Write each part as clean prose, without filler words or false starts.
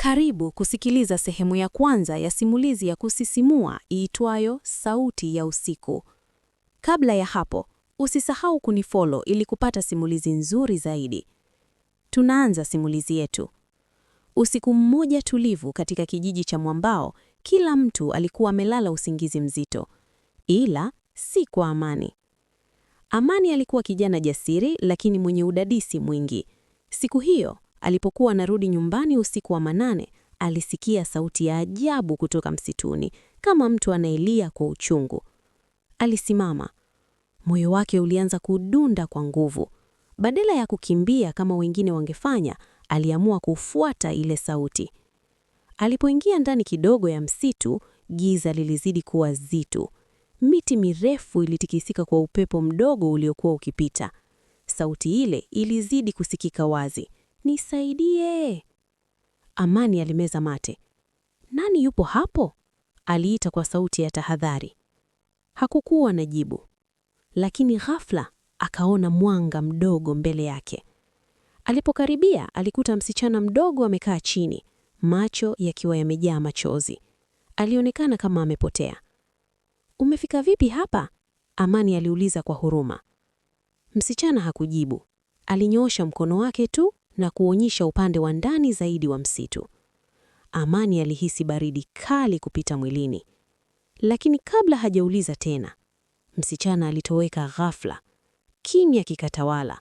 Karibu kusikiliza sehemu ya kwanza ya simulizi ya kusisimua iitwayo Sauti ya Usiku. Kabla ya hapo, usisahau kunifollow ili kupata simulizi nzuri zaidi. Tunaanza simulizi yetu. Usiku mmoja tulivu katika kijiji cha Mwambao, kila mtu alikuwa amelala usingizi mzito. Ila si kwa Amani. Amani alikuwa kijana jasiri lakini mwenye udadisi mwingi. Siku hiyo, alipokuwa anarudi nyumbani usiku wa manane, alisikia sauti ya ajabu kutoka msituni, kama mtu anayelia kwa uchungu. Alisimama. Moyo wake ulianza kudunda kwa nguvu. Badala ya kukimbia kama wengine wangefanya, aliamua kufuata ile sauti. Alipoingia ndani kidogo ya msitu, giza lilizidi kuwa zito. Miti mirefu ilitikisika kwa upepo mdogo uliokuwa ukipita. Sauti ile ilizidi kusikika wazi. Nisaidie! Amani alimeza mate. Nani yupo hapo? Aliita kwa sauti ya tahadhari. Hakukuwa na jibu. Lakini ghafla akaona mwanga mdogo mbele yake. Alipokaribia alikuta msichana mdogo amekaa chini, macho yakiwa yamejaa machozi. Alionekana kama amepotea. Umefika vipi hapa? Amani aliuliza kwa huruma. Msichana hakujibu. Alinyoosha mkono wake tu na kuonyesha upande wa ndani zaidi wa msitu. Amani alihisi baridi kali kupita mwilini. Lakini kabla hajauliza tena, msichana alitoweka ghafla. Kimya kikatawala.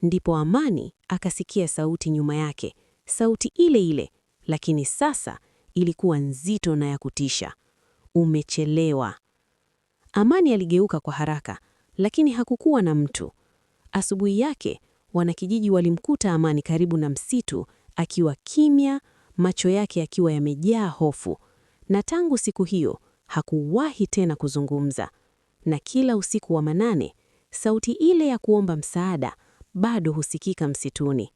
Ndipo Amani akasikia sauti nyuma yake, sauti ile ile, lakini sasa ilikuwa nzito na ya kutisha. Umechelewa. Amani aligeuka kwa haraka, lakini hakukuwa na mtu. Asubuhi yake, wanakijiji walimkuta Amani karibu na msitu, akiwa kimya, macho yake yakiwa yamejaa hofu. Na tangu siku hiyo, hakuwahi tena kuzungumza. Na kila usiku wa manane, sauti ile ya kuomba msaada bado husikika msituni.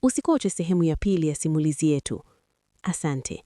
Usikoche sehemu ya pili ya simulizi yetu. Asante.